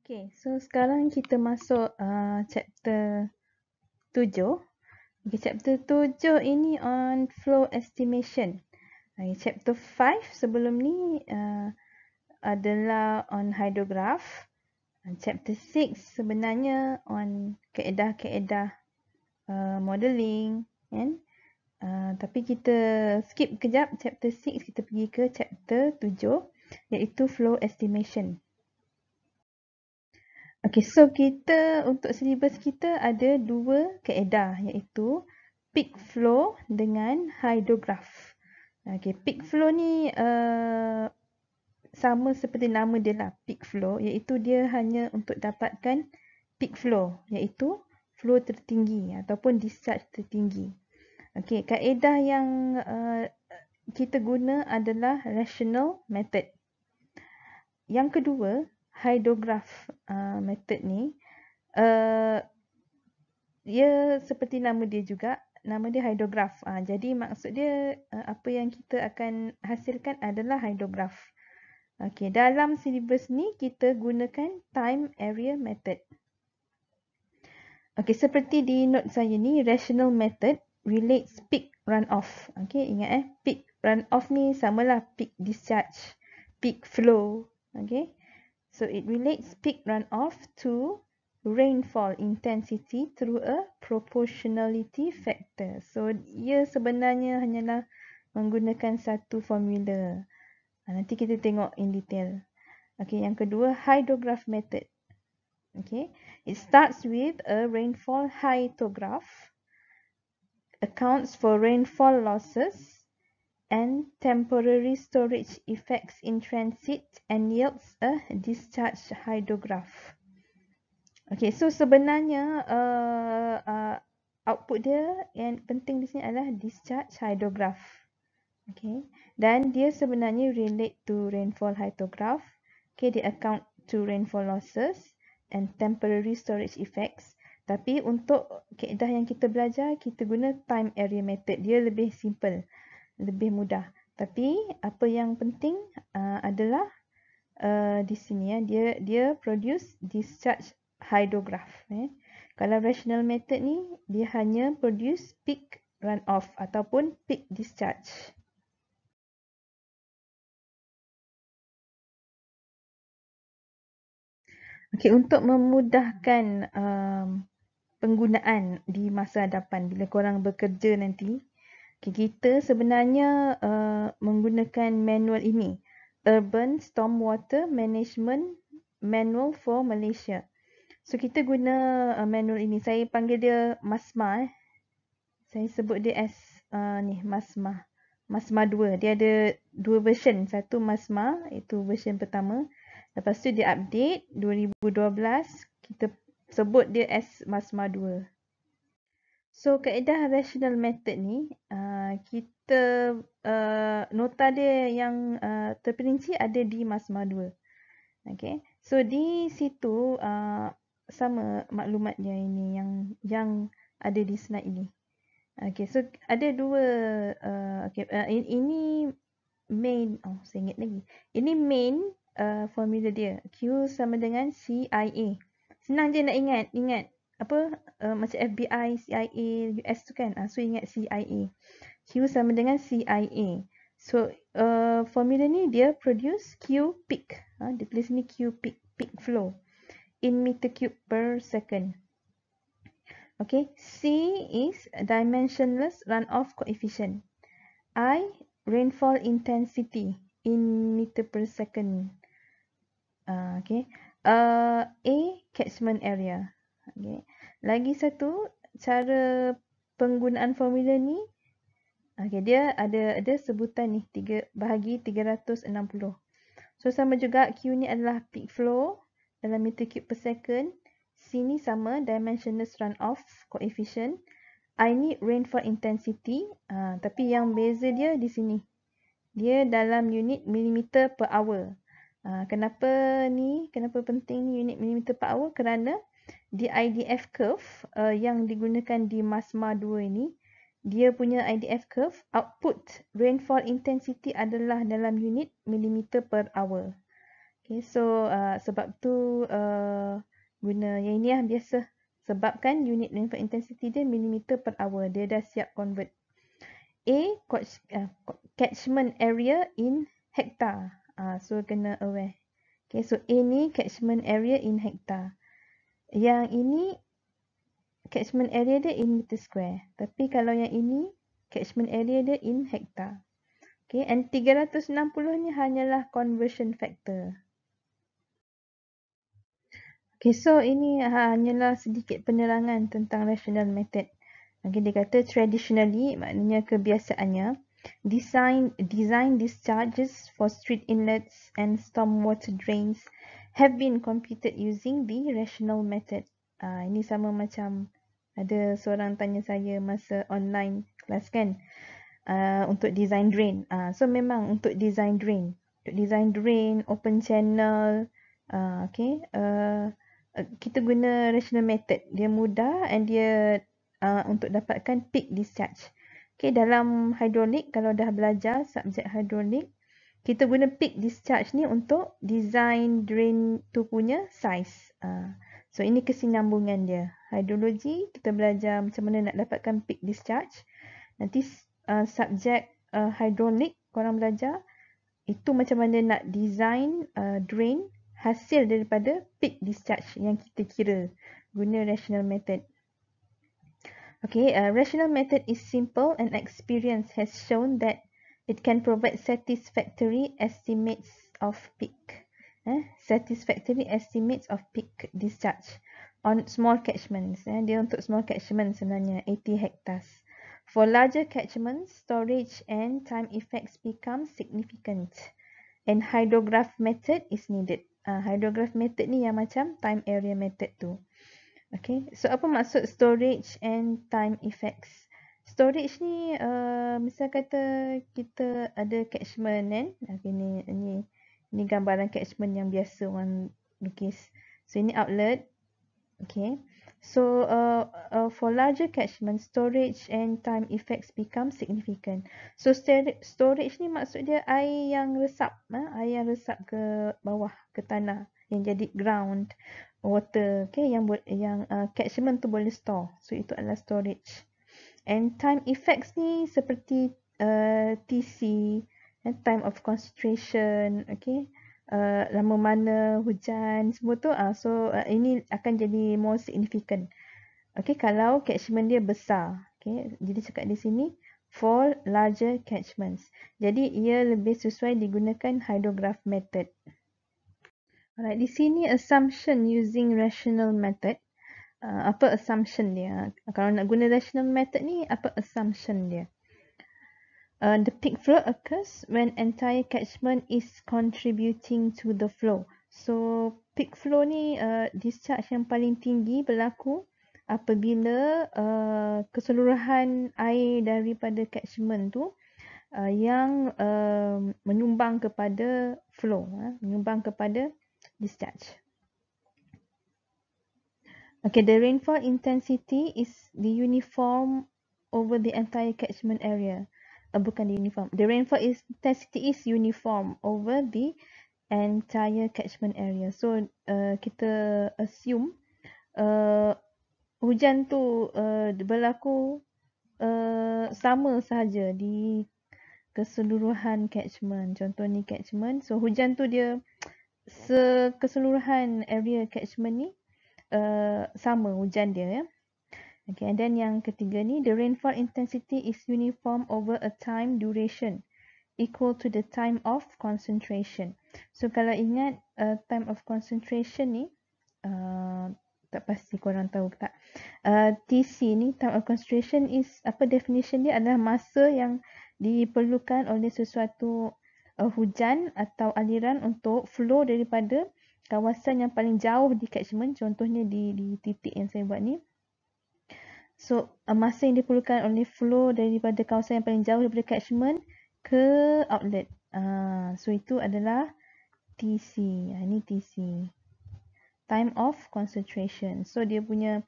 Okay, so sekarang kita masuk chapter 7. Okay, chapter 7 ini on flow estimation. Okay, chapter 5 sebelum ni adalah on hydrograph. Chapter 6 sebenarnya on kaedah-kaedah modeling. Kan? Tapi kita skip kejap chapter 6, kita pergi ke chapter 7 iaitu flow estimation. Okay, so kita untuk syllabus kita ada dua kaedah iaitu peak flow dengan hydrograph. Okay, peak flow ni sama seperti nama dia lah, peak flow, iaitu dia hanya untuk dapatkan peak flow iaitu flow tertinggi ataupun discharge tertinggi. Okay, kaedah yang kita guna adalah rational method. Yang kedua, hydrograph method ni dia seperti nama dia juga, nama dia hydrograph. Jadi maksud dia apa yang kita akan hasilkan adalah hydrograph. Okey, dalam syllabus ni kita gunakan time area method. Okey, seperti di note saya ni, rational method relates peak runoff. Okey, ingat peak runoff ni samalah peak discharge, peak flow. Okey. So it relates peak runoff to rainfall intensity through a proportionality factor. So ia sebenarnya hanyalah menggunakan satu formula. Nanti kita tengok in detail. Okay, yang kedua, hydrograph method. Okay, it starts with a rainfall hydrograph, accounts for rainfall losses and temporary storage effects in transit and yields a discharge hydrograph. Okay, so sebenarnya output dia yang penting di sini adalah discharge hydrograph. Okay, dan dia sebenarnya relate to rainfall hydrograph. Okay, dia account to rainfall losses and temporary storage effects. Tapi untuk kaedah yang kita belajar, kita guna time area method. Dia lebih simple, lebih mudah. Tapi apa yang penting adalah di sini dia produce discharge hydrograph. Kalau rational method ni dia hanya produce peak runoff ataupun peak discharge. Okey, untuk memudahkan penggunaan di masa hadapan bila korang bekerja nanti, kita sebenarnya menggunakan manual ini, Urban Stormwater Management Manual for Malaysia. So kita guna manual ini. Saya panggil dia MASMA. Saya sebut dia as ni MASMA. MASMA 2. Dia ada dua version. Satu MASMA, itu version pertama. Lepas tu dia update 2012. Kita sebut dia as MASMA 2. So kaedah rational method ni kita nota dia yang terperinci ada di MASMA 2. Okay. So di situ sama maklumatnya ini yang ada di slide ini. Okay, so ada dua ini main, saya ingat lagi. Ini main formula dia. Q sama dengan CIA. Senang je nak ingat apa macam FBI, CIA, US tu kan. So ingat CIA. Q sama dengan CIA. So formula ni dia produce Q peak. Dia tulis ni Q peak, peak flow in meter cube per second. Okay, C is dimensionless runoff coefficient. I, rainfall intensity in meter per second. Okay. A, catchment area. Okay. Lagi satu cara penggunaan formula ni. Okay, dia ada sebutan ni 3 bahagi 360. So sama juga Q ni adalah peak flow dalam meter cube per second. C ni sama dimensionless runoff coefficient. I ni rainfall intensity. Tapi yang beza dia di sini. Dia dalam unit millimeter per hour. Kenapa penting ni unit millimeter per hour? Kerana di IDF curve yang digunakan di MASMA 2 ini, dia punya IDF curve output rainfall intensity adalah dalam unit millimeter per hour. Okay, so sebab tu guna yang ini lah biasa. Sebab kan unit rainfall intensity dia millimeter per hour. Dia dah siap convert. A, catchment area in hektar. So kena aware. Okay, so A ni catchment area in hektar. Yang ini catchment area dia in meter square. Tapi kalau yang ini catchment area dia in hektar. Okay, and 360 ni hanyalah conversion factor. Okay, so ini hanyalah sedikit penerangan tentang rational method. Okay, dia kata traditionally, maknanya kebiasaannya, design discharges for street inlets and stormwater drains have been computed using the rational method. Ini sama macam ada seorang tanya saya masa online kelas kan, untuk design drain. So memang untuk design drain, open channel, okay, kita guna rational method. Dia mudah and dia untuk dapatkan peak discharge. Okay, dalam hidrolik, kalau dah belajar subjek hidrolik, kita guna peak discharge ni untuk design drain tu punya size. So ini kesinambungan dia. Hidrologi, kita belajar macam mana nak dapatkan peak discharge. Nanti subjek hidrolik, korang belajar itu macam mana nak design drain hasil daripada peak discharge yang kita kira guna rational method. Okay, rational method is simple and experience has shown that it can provide satisfactory estimates of peak. Satisfactory estimates of peak discharge on small catchments. Dia untuk small catchments sebenarnya 80 hectares. For larger catchments, storage and time effects become significant. And hydrograph method is needed. Hydrograph method ni yang macam time area method tu. Okay, so apa maksud storage and time effects? Storage ni, misal kata kita ada catchment kan. Okay, ni gambaran catchment yang biasa orang lukis. So ini outlet. Okay, so for larger catchment, storage and time effects become significant. So storage ni maksud dia air yang resap, air yang resap ke bawah, ke tanah, yang jadi ground water, okay, yang catchment tu boleh store. So itu adalah storage. And time effects ni seperti TC, time of concentration, okay, lama mana hujan, semua tu. So ini akan jadi more significant. Okay, kalau catchment dia besar. Okay, jadi cakap di sini for larger catchments. Jadi ia lebih sesuai digunakan hydrograph method. Alright, di sini assumption using rational method. Apa assumption dia? Kalau nak guna rational method ni, apa assumption dia? The peak flow occurs when entire catchment is contributing to the flow. So peak flow ni discharge yang paling tinggi berlaku apabila keseluruhan air daripada catchment tu yang menyumbang kepada flow, menyumbang kepada discharge. Okay, the rainfall intensity is the uniform over the entire catchment area. Bukan the uniform. The rainfall intensity is uniform over the entire catchment area. So kita assume hujan tu berlaku sama sahaja di keseluruhan catchment. Contoh ni catchment. So hujan tu dia keseluruhan area catchment ni sama hujan dia, ya. Okay, and then yang ketiga ni, the rainfall intensity is uniform over a time duration equal to the time of concentration. So kalau ingat time of concentration ni, tak pasti korang tahu ke tak, TC ni, time of concentration is, apa definition dia, adalah masa yang diperlukan oleh sesuatu hujan atau aliran untuk flow daripada kawasan yang paling jauh di catchment, contohnya di titik yang saya buat ni. So masa yang diperlukan oleh flow daripada kawasan yang paling jauh daripada catchment ke outlet. So itu adalah TC. Ini TC, time of concentration. So dia punya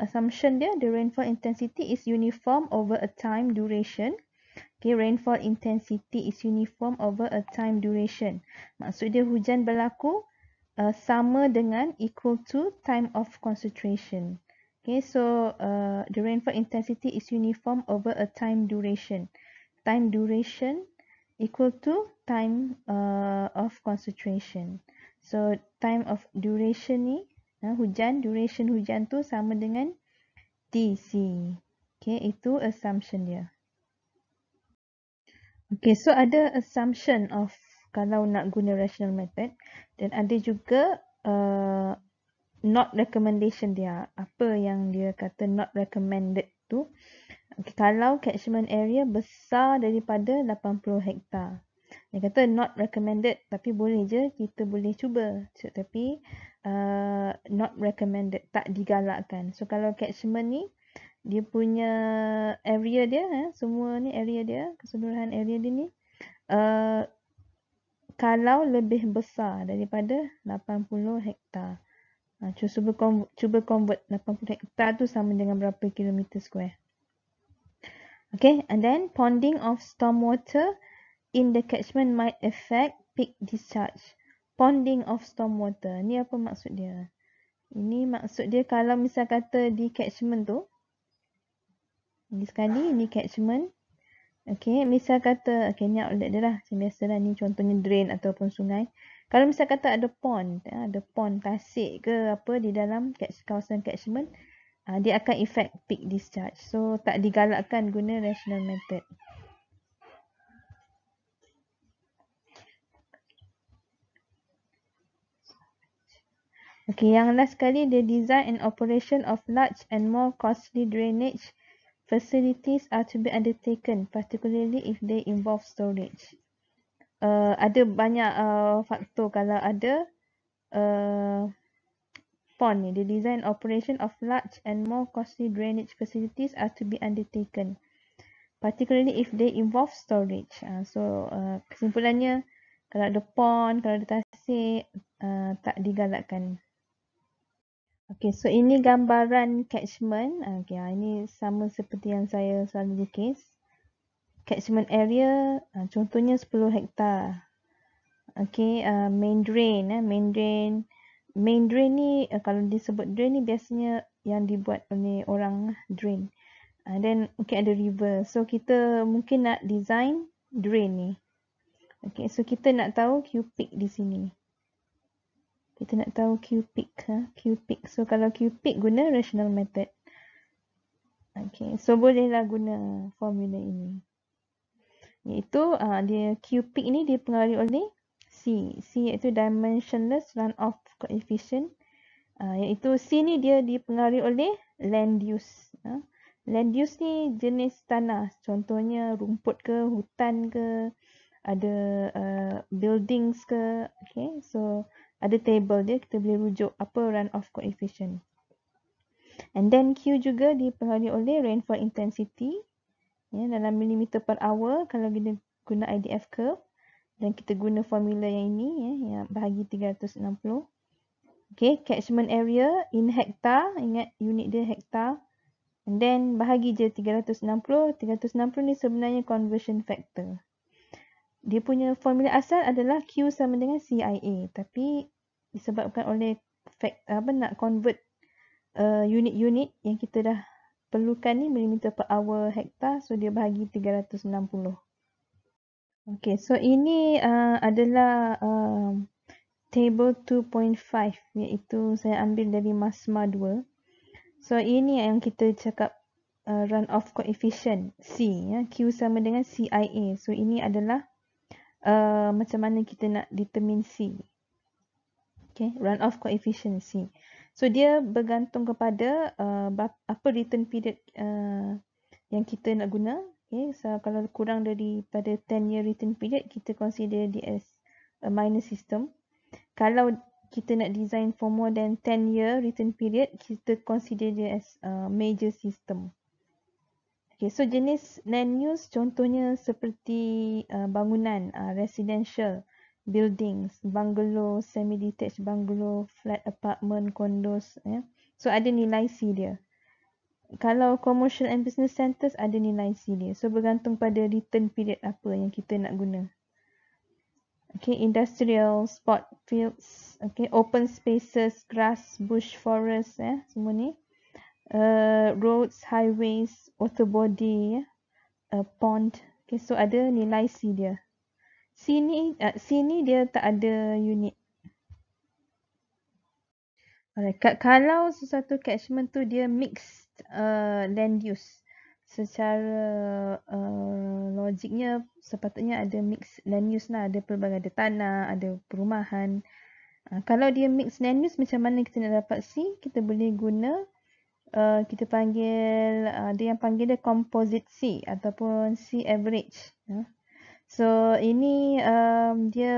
assumption dia, the rainfall intensity is uniform over a time duration. Okay, rainfall intensity is uniform over a time duration. Maksud dia hujan berlaku sama dengan equal to time of concentration. Okay, so the rainfall intensity is uniform over a time duration. Time duration equal to time of concentration. So time of duration ni, duration hujan tu sama dengan TC. Okay, itu assumption dia. Okay, so ada assumption of kalau nak guna rational method dan ada juga not recommendation dia. Apa yang dia kata not recommended tu. Okay, kalau catchment area besar daripada 80 hektar. Dia kata not recommended tapi boleh je kita boleh cuba. Tapi not recommended, tak digalakkan. So kalau catchment ni dia punya area dia, semua ni area dia, keseluruhan area dia ni kalau lebih besar daripada 80 hektar. Cuba convert 80 hektar tu sama dengan berapa kilometer square. Okay, and then ponding of stormwater in the catchment might affect peak discharge. Ponding of stormwater, ni apa maksud dia? Ini maksud dia kalau misal kata di catchment tu, ni sekali, ni catchment. Okay, misal kata, okay ni outlet dia lah. Macam biasa lah, ni contohnya drain ataupun sungai. Kalau misal kata ada pond tasik ke apa di dalam kawasan catchment, dia akan effect peak discharge. So, tak digalakkan guna rational method. Okay, yang last kali, the design and operation of large and more costly drainage facilities are to be undertaken, particularly if they involve storage. Ada banyak faktor kalau ada pond ni. The design operation of large and more costly drainage facilities are to be undertaken, particularly if they involve storage. So kesimpulannya, kalau ada pond, kalau ada tasik, tak digalakkan. Okay, so ini gambaran catchment. Okay, ini sama seperti yang saya selalu lukis. Catchment area, contohnya 10 hektar. Okay, main drain. Main drain ni, kalau disebut drain ni biasanya yang dibuat oleh orang drain. Then mungkin ada river. So kita mungkin nak design drain ni. Okay, so kita nak tahu cubic di sini. Kita nak tahu cubic. Cubic. So kalau cubic guna rational method. Okay, so bolehlah guna formula ini. Iaitu dia cubic ni dipengaruhi oleh C. C iaitu dimensionless runoff coefficient. Iaitu C ni dia dipengaruhi oleh land use. Land use ni jenis tanah. Contohnya rumput ke, hutan ke, ada buildings ke. Okay, so ada table dia, kita boleh rujuk apa runoff coefficient. And then Q juga dipengaruhi oleh rainfall intensity. Ya, dalam millimeter per hour kalau kita guna IDF curve. Dan kita guna formula yang ini, yang bahagi 360. Okay, catchment area in hektar. Ingat unit dia hektar. And then bahagi je 360. 360 ni sebenarnya conversion factor. Dia punya formula asal adalah Q sama dengan CIA. Tapi disebabkan oleh nak convert unit-unit yang kita dah perlukan ni millimeter per hour hektar. So dia bahagi 360. Okay, so ini adalah table 2.5 iaitu saya ambil dari MASMA 2. So ini yang kita cakap runoff coefficient C. Q sama dengan CIA. So ini adalah macam mana kita nak determine C. Okay, runoff coefficient C. So dia bergantung kepada apa return period yang kita nak guna. Okay, so kalau kurang daripada 10-year return period, kita consider dia as a minor system. Kalau kita nak design for more than 10-year return period, kita consider dia as a major system. Okay, so jenis land use contohnya seperti bangunan, residential, buildings, bungalow, semi-detached bungalow, flat apartment, condos. So ada nilai C dia. Kalau commercial and business centers ada nilai C dia. So bergantung pada return period apa yang kita nak guna. Okay, industrial, sport fields, okay, open spaces, grass, bush, forest, semua ni. Roads, highways, auto body, pond. Okay, so ada nilai C dia. C ni dia tak ada unit. Alright, kalau sesuatu catchment tu dia mixed land use, secara logiknya sepatutnya ada mixed land use lah. Ada pelbagai, ada tanah, ada perumahan. Kalau dia mixed land use, macam mana kita nak dapat C? Kita boleh guna, kita panggil, ada yang panggil dia composite C ataupun C average. So ini dia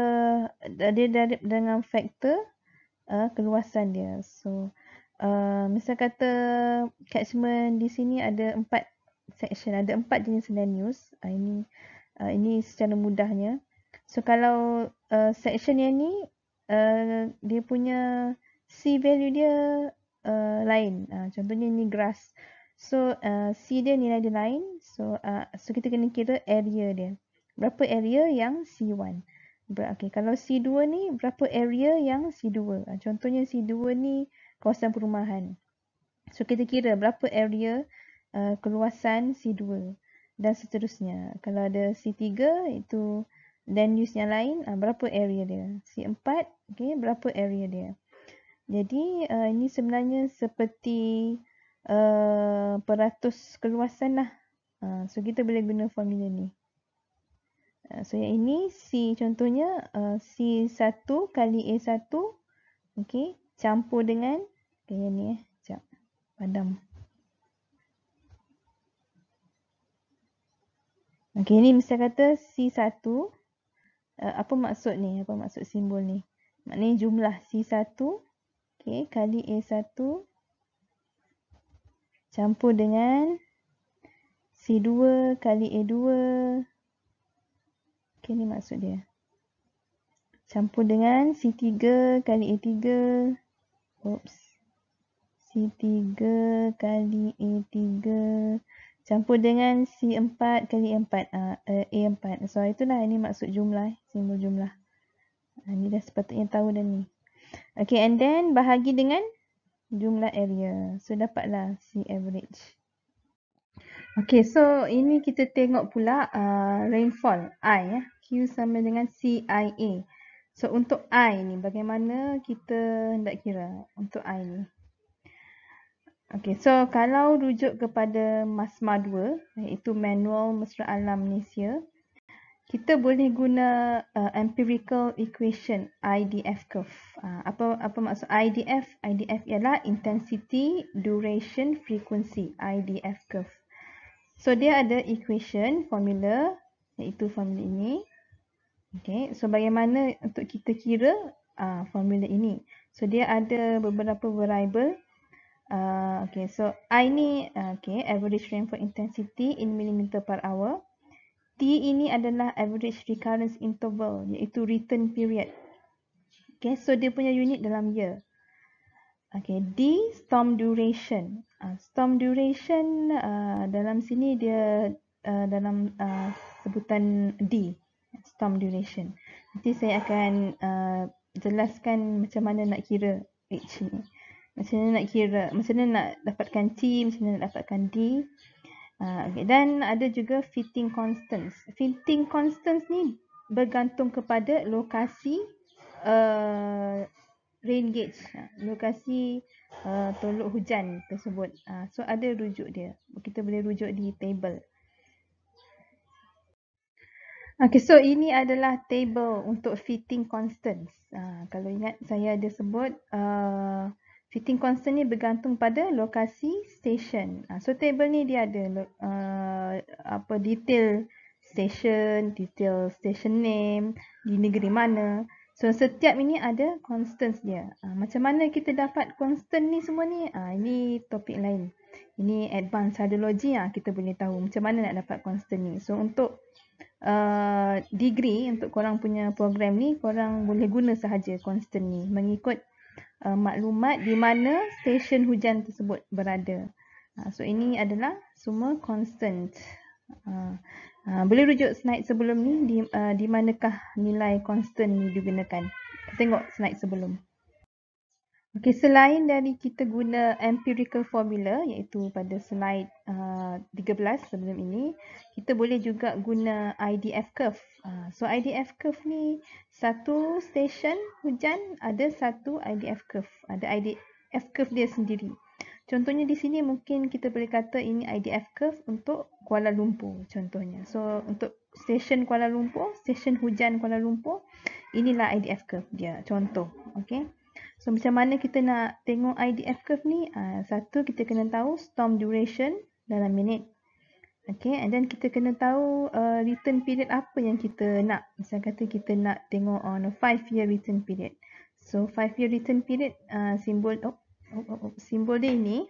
dari dengan faktor keluasan dia. So misal kata catchment di sini ada 4 section, ada 4 jenis land use. Ini secara mudahnya. So kalau section yang ni dia punya C value dia lain. Contohnya ni grass. So C dia nilai dia lain. So kita kena kira area dia. Berapa area yang C1. Okay, kalau C2 ni berapa area yang C2. Contohnya C2 ni kawasan perumahan. So kita kira berapa area keluasan C2 dan seterusnya. Kalau ada C3 itu land use yang lain, berapa area dia. C4, okay, berapa area dia. Jadi ini sebenarnya seperti peratus keluasan lah. So kita boleh guna formula ni. So yang ini C contohnya C1 kali A1, okay, campur dengan yang ni sekejap, padam. Okay, ni misal kata C1, apa maksud ni, apa maksud simbol ni? Maknanya jumlah C1, okay, kali A1 campur dengan C2 kali A2. Okay, ni maksud dia. Campur dengan C3 kali A3. Oops. C3 kali A3. Campur dengan C4 kali A4. A4. So, itulah ini maksud jumlah. Simbol jumlah. Ni dah sepatutnya tahu dah ni. Okay, and then bahagi dengan jumlah area. So, dapatlah C average. Okay, so ini kita tengok pula rainfall I. Q sama dengan CIA. So untuk I ni bagaimana kita hendak kira untuk I ni. Okay, so kalau rujuk kepada MASMA 2, iaitu Manual Mesra Alam Malaysia, kita boleh guna empirical equation IDF curve. Apa maksud IDF? IDF ialah intensity, duration, frequency. IDF curve. So dia ada equation, formula, iaitu formula ini. Okay, so bagaimana untuk kita kira formula ini? So dia ada beberapa variable. Okay, so I ni average rainfall intensity in millimeter per hour. T ini adalah average recurrence interval, iaitu return period. Okay, so dia punya unit dalam year. Okay, D storm duration. Storm duration dalam sini dia dalam sebutan D, storm duration. Nanti saya akan jelaskan macam mana nak kira H ni. Macam mana nak kira, macam mana nak dapatkan T, macam mana nak dapatkan D. Okay. Dan ada juga fitting constants. Fitting constants ni bergantung kepada lokasi rain gauge, lokasi tolok hujan tersebut. So ada rujuk dia. Kita boleh rujuk di table. Okay, so ini adalah table untuk fitting constants. Kalau ingat saya ada sebut fitting constant ni bergantung pada lokasi station. So table ni dia ada detail station name, di negeri mana. So setiap ini ada constants dia. Macam mana kita dapat constant ni semua ni? Ini topik lain. Ini advanced hydrology, kita boleh tahu macam mana nak dapat constant ni. So untuk degree, untuk korang punya program ni, korang boleh guna sahaja constant ni mengikut maklumat di mana stesen hujan tersebut berada. So ini adalah semua constant. Boleh rujuk slide sebelum ni di manakah nilai constant ni digunakan. Tengok slide sebelum. Okey, selain dari kita guna empirical formula iaitu pada slide 13 sebelum ini, kita boleh juga guna IDF curve. So IDF curve ni satu stesen hujan ada satu IDF curve. Ada IDF curve dia sendiri. Contohnya di sini mungkin kita boleh kata ini IDF curve untuk Kuala Lumpur contohnya. So untuk stesen Kuala Lumpur, stesen hujan Kuala Lumpur, inilah IDF curve dia contoh. Okey. So macam mana kita nak tengok IDF curve ni? Satu, kita kena tahu storm duration dalam minit. Okay, and then kita kena tahu return period apa yang kita nak. Misal kata kita nak tengok on a 5-year return period. So 5-year return period simbol simbol dia ini.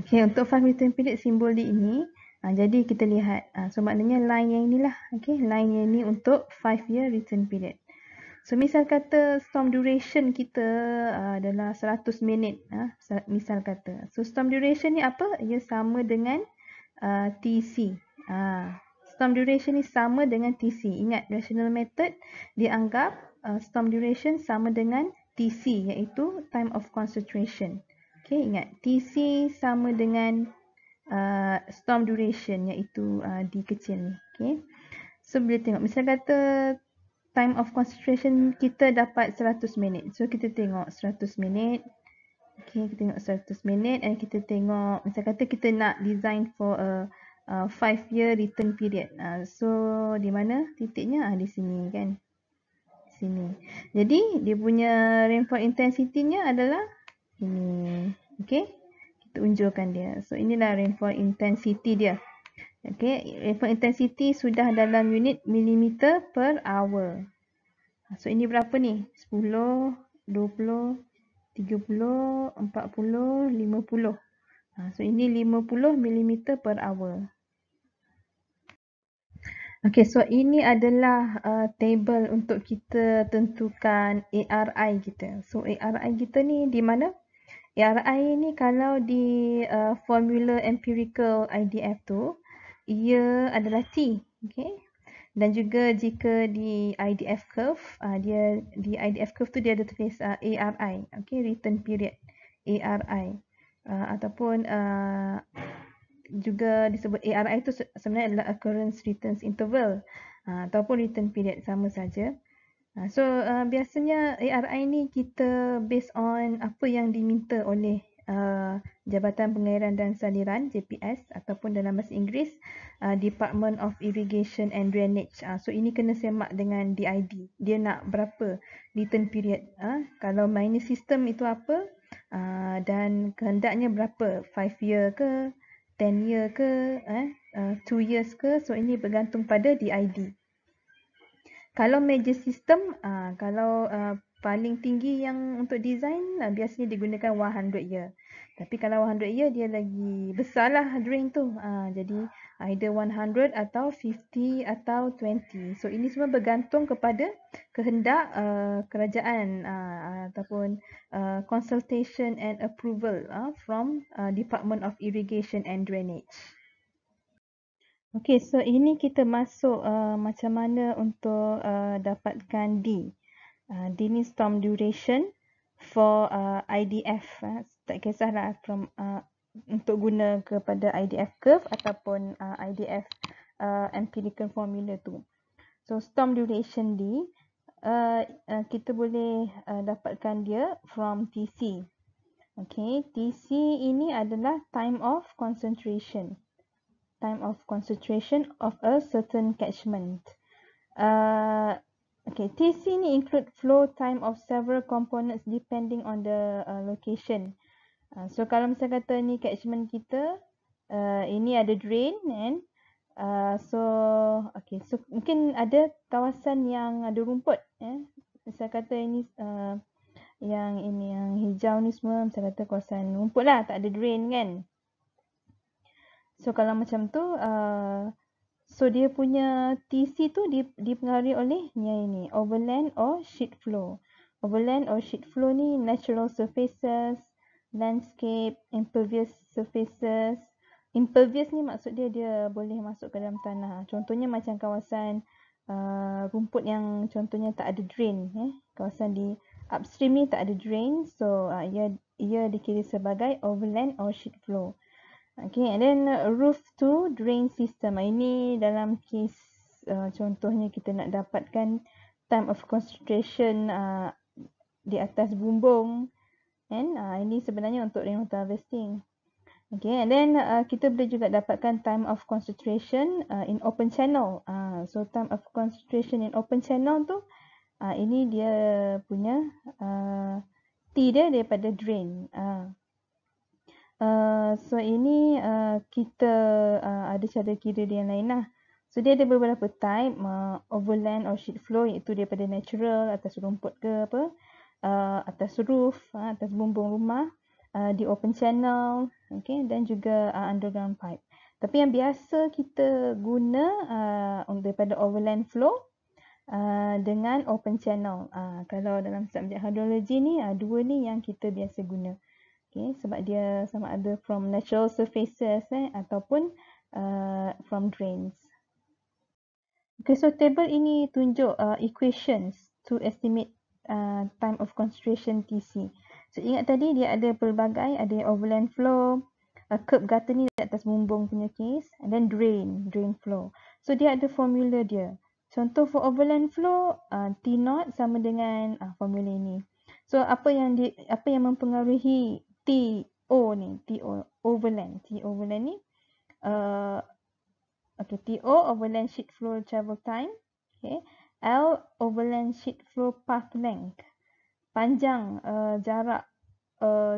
Okay, untuk 5 return period simbol dia ini. Jadi kita lihat. So maknanya line yang inilah. Okay, line yang ini untuk 5-year return period. So misal kata storm duration kita adalah 100 minit. Misal kata. So storm duration ni apa? Ia sama dengan TC. Storm duration ni sama dengan TC. Ingat rational method dia anggap storm duration sama dengan TC iaitu time of concentration. Okay, ingat TC sama dengan storm duration iaitu D kecil ni. Okay. So boleh tengok misal kata time of concentration kita dapat 100 minit. So kita tengok 100 minit. Okay, kita tengok 100 minit and kita tengok misal kata kita nak design for a 5-year return period. So di mana titiknya? Di sini kan. Sini. Jadi dia punya rainfall intensity-nya adalah ini. Okay. Kita unjurkan dia. So inilah rainfall intensity dia. Okay, rainfall intensity sudah dalam unit millimeter per hour. So ini berapa ni? 10, 20, 30, 40, 50. So ini 50 millimeter per hour. Okay, so ini adalah table untuk kita tentukan ARI kita. So ARI kita ni di mana? ARI ni kalau di formula empirical IDF tu, ia adalah T. Okay. Dan juga jika di IDF curve, dia di IDF curve tu dia ada tulis ARI, okay, return period, ARI, ataupun juga disebut ARI itu sebenarnya adalah occurrence returns interval, ataupun return period, sama saja. So biasanya ARI ni kita based on apa yang diminta oleh Jabatan Pengairan dan Saliran JPS ataupun dalam bahasa Inggeris Department of Irrigation and Drainage. So ini kena semak dengan DID. Dia nak berapa return period. Kalau minor system itu apa dan kehendaknya berapa, 5 year ke, 10 year ke, 2 years ke. So ini bergantung pada DID. Kalau major system, kalau paling tinggi yang untuk design biasanya digunakan 100 year. Tapi kalau 100 year dia lagi besarlah drain tu. Jadi either 100 atau 50 atau 20. So ini semua bergantung kepada kehendak kerajaan ataupun consultation and approval from Department of Irrigation and Drainage. Okay, so ini kita masuk macam mana untuk dapatkan D. D ni storm duration for IDF. Tak kisahlah from untuk guna kepada IDF curve ataupun IDF empirical formula tu. So storm duration D kita boleh dapatkan dia from TC. Okay, TC ini adalah time of concentration. Time of concentration of a certain catchment. Okay, TC ni include flow time of several components depending on the location. So kalau misal kata ni catchment kita, ini ada drain kan. So mungkin ada kawasan yang ada rumput. Misal kata ini yang hijau ni semua, misal kata kawasan rumput lah, tak ada drain kan. So kalau macam tu, so dia punya TC tu dipengaruhi oleh ini, overland or sheet flow. Overland or sheet flow ni natural surfaces, landscape, impervious surfaces, Impervious ni maksud dia boleh masuk ke dalam tanah. Contohnya macam kawasan rumput yang contohnya tak ada drain. Kawasan di upstream ni tak ada drain. So ia dikira sebagai overland or sheet flow. Okay, and then roof to drain system. Ini dalam kes contohnya kita nak dapatkan time of concentration di atas bumbung. And ini sebenarnya untuk rainwater harvesting. Okay, and then kita boleh juga dapatkan time of concentration in open channel. So time of concentration in open channel tu, ini dia punya T dia daripada drain. So ini kita ada cara kira dia yang lain lah. So dia ada beberapa type, overland or sheet flow, iaitu daripada natural, atas rumput ke apa, atas roof, atas bumbung rumah, di open channel, okay, dan juga underground pipe. Tapi yang biasa kita guna daripada overland flow dengan open channel. Kalau dalam subjek hydrology ni, dua ni yang kita biasa guna. Okay, sebab dia sama ada from natural surfaces ataupun from drains. Okay, so table ini tunjuk equations to estimate time of concentration TC. So ingat tadi dia ada pelbagai, ada overland flow, curb gutter ni di atas bumbung punya case, and then drain flow. So dia ada formula dia. Contoh for overland flow, T0 sama dengan formula ini. So apa yang mempengaruhi TO ni, TO overland ni, okay, TO overland sheet flow travel time, okay. L overland sheet flow path length, panjang jarak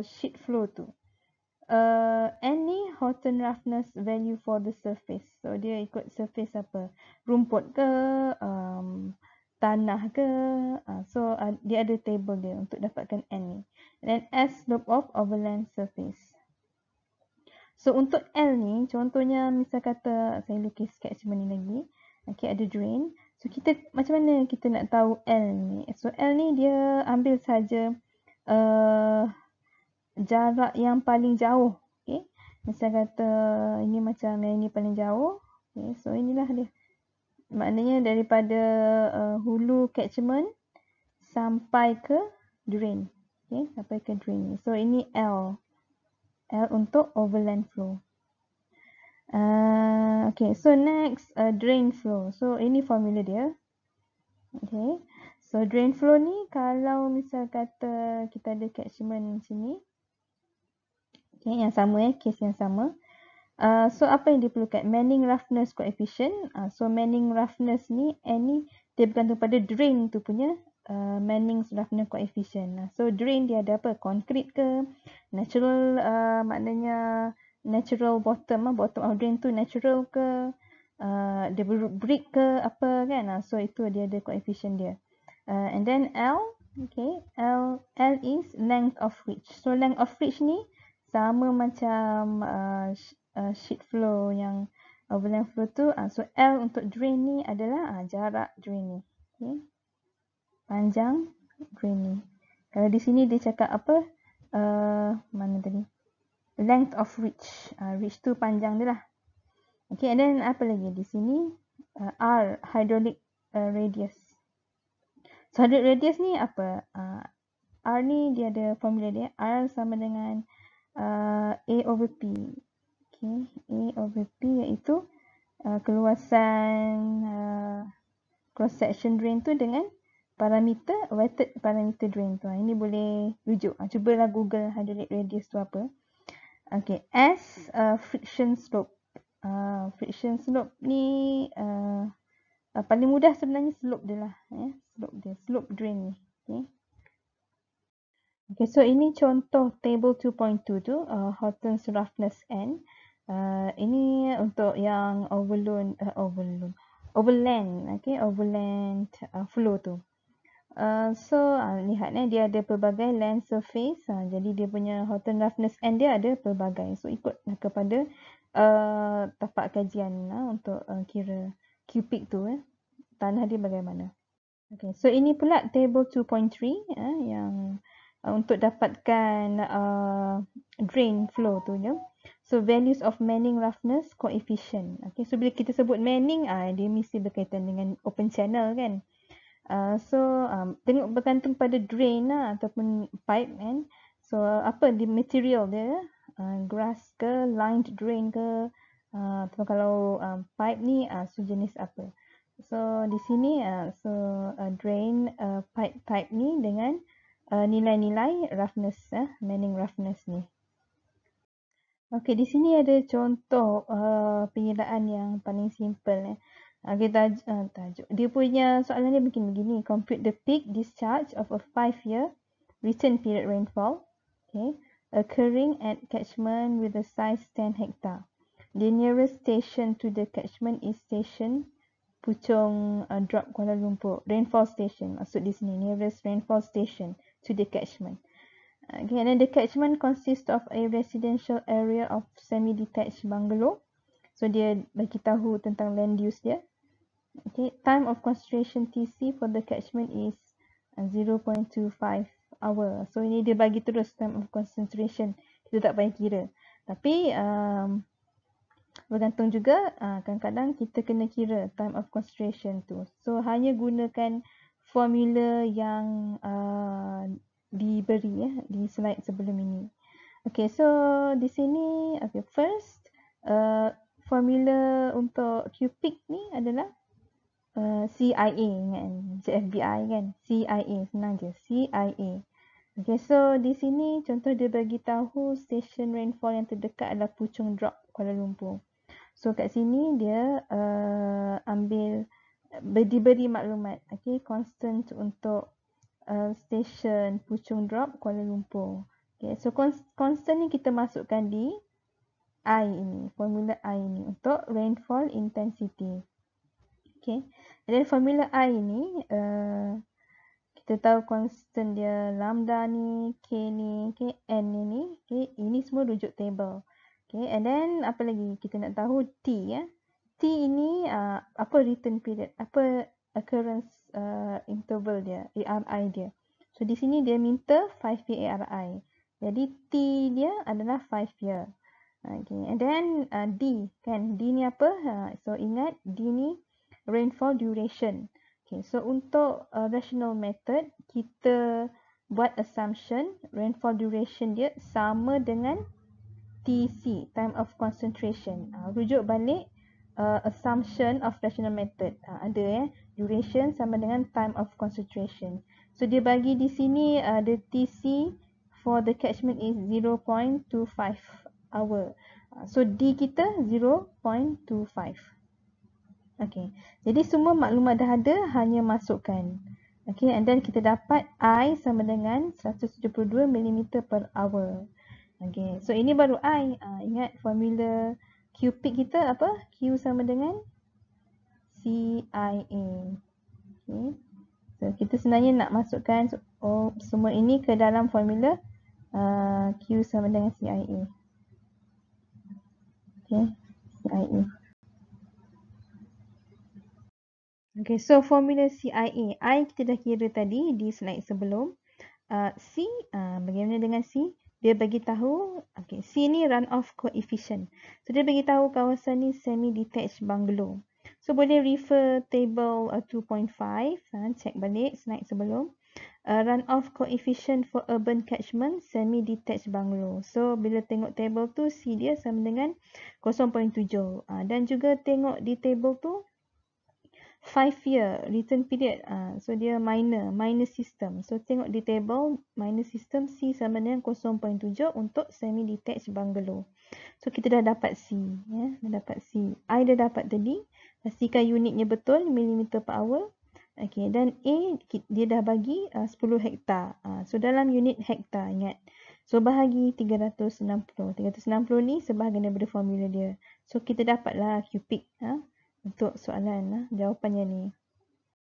sheet flow tu. N ni Horton roughness value for the surface. So dia ikut surface apa, rumput ke, tanah ke. So dia ada table dia untuk dapatkan N ni. And then S slope of overland surface. So untuk L ni, contohnya misal kata saya lukis catchment ni lagi. Okay, ada drain. So kita macam mana kita nak tahu L ni? So L ni dia ambil saja jarak yang paling jauh. Okay. Misal kata ini macam yang ini paling jauh. Okay. So inilah dia. Maknanya daripada hulu catchment sampai ke drain. Okay. Sampai ke drain ni. So ini L. L untuk overland flow. Okay, so next drain flow. So ini formula dia. Okay, so drain flow ni kalau misal kata kita ada catchment sini, okay, yang sama case yang sama. So apa yang diperlukan? Manning roughness coefficient. So Manning roughness ni, N ni dia bergantung pada drain tu punya Manning roughness coefficient. So drain dia ada apa? Concrete ke? Natural, maknanya natural bottom of drain tu natural ke? Dia brick ke apa kan? So itu dia ada coefficient dia. And then L, okay, L is length of ridge. So length of ridge ni sama macam sheet flow yang overland flow tu. So L untuk drain ni adalah jarak drain ni. Okay. Panjang drain ni. Kalau di sini dia cakap apa? Mana tadi? Length of ridge. Ridge tu panjang dia lah. Okay, and then apa lagi di sini? R, hydraulic radius. So hydraulic radius ni apa? R ni dia ada formula dia. R sama dengan A over P. Okay, A over P iaitu keluasan cross section drain tu dengan parameter wetted parameter drain tu. Ini boleh rujuk. Cubalah Google hydraulic radius tu apa. Okay, S friction slope. Friction slope ni paling mudah sebenarnya slope dia lah. Slope dia, slope drain ni. Okay. Okay, so ini contoh table 2.2 tu, Horton's roughness N. Ini untuk yang overland, okay, overland flow tu. So lihat dia ada pelbagai land surface. Jadi dia punya Horton roughness N dia ada pelbagai. So ikut kepada tapak kajian untuk kira cubic tu, tanah dia bagaimana. Okay, so ini pula table 2.3 yang untuk dapatkan drain flow tu je. So values of Manning roughness coefficient. Okay, so bila kita sebut Manning, dia mesti berkaitan dengan open channel kan. Tengok bergantung pada drain lah ataupun pipe kan. So apa di material dia, grass ke, lined drain ke, atau kalau pipe ni so jenis apa. So di sini drain pipe type ni dengan nilai-nilai roughness, Manning roughness ni. Okey, di sini ada contoh pengiraan yang paling simple. Okay, tajuk. Dia punya soalan dia mungkin begini. Compute the peak discharge of a 5-year return period rainfall, okay, occurring at catchment with a size 10 hectare. The nearest station to the catchment is station Puchong Drop Kuala Lumpur. Rainfall station. Maksud di sini, nearest rainfall station to the catchment. Okay, and then the catchment consists of a residential area of semi-detached bungalow. So dia bagi tahu tentang land use dia. Okay, time of concentration TC for the catchment is 0.25 hour. So ini dia bagi terus time of concentration. Kita tak payah kira. Tapi bergantung juga kadang-kadang kita kena kira time of concentration tu. So hanya gunakan formula yang diberi di slide sebelum ini. Okay, so di sini first formula untuk Q-peak ni adalah CIA kan, FBI kan, CIA senang je, CIA. Okay, so di sini contoh dia bagi tahu station rainfall yang terdekat adalah Puchong Drop Kuala Lumpur. So kat sini dia diberi maklumat, okay, constant untuk station Puchong Drop Kuala Lumpur. Okay, so constant ni kita masukkan di I ini, formula I ini untuk rainfall intensity. Okay, and then formula I ini kita tahu constant dia lambda ni, K ni, okay, N ni, okay, ini semua rujuk table. Okay, and then apa lagi kita nak tahu T ya. T ini apa return period, apa occurrence interval dia, ARI dia. So di sini dia minta 5-year ARI. Jadi T dia adalah 5 year. Okay, and then D kan, D ni apa? So ingat D ni rainfall duration. Okay, so untuk rational method kita buat assumption rainfall duration dia sama dengan TC, time of concentration. Rujuk balik assumption of rational method. Ada ya, duration sama dengan time of concentration. So dia bagi di sini the TC for the catchment is 0.25 hour. So D kita 0.25. Okay, jadi semua maklumat dah ada, hanya masukkan. Okay, and then kita dapat I sama dengan 172 mm per hour. Okay, so ini baru I. Ingat formula Q-peak kita apa? Q sama dengan CIA. Okay, so kita sebenarnya nak masukkan semua ini ke dalam formula Q sama dengan CIA. Okay, CIA. Okay, so formula CIA. I kita dah kira tadi di slide sebelum. C, bagaimana dengan C? Dia bagi tahu, okay, C ni runoff coefficient. So dia bagi tahu kawasan ni semi-detached bungalow. So boleh refer table 2.5, check balik slide sebelum. Runoff coefficient for urban catchment semi-detached bungalow. So bila tengok table tu, C dia sama dengan 0.7. Dan juga tengok di table tu, 5-year return period. So dia minor system. So tengok di table minor system C sama dengan 0.7 untuk semi detached bungalow. So kita dah dapat C ya, dah dapat C. I dah dapat tadi. Pastikan unitnya betul millimeter per hour. Okey, dan A dia dah bagi 10 hektar. So dalam unit hektar ingat. So bahagi 360. 360 ni sebahagian daripada formula dia. So kita dapatlah Q-peak untuk soalan jawapannya ni.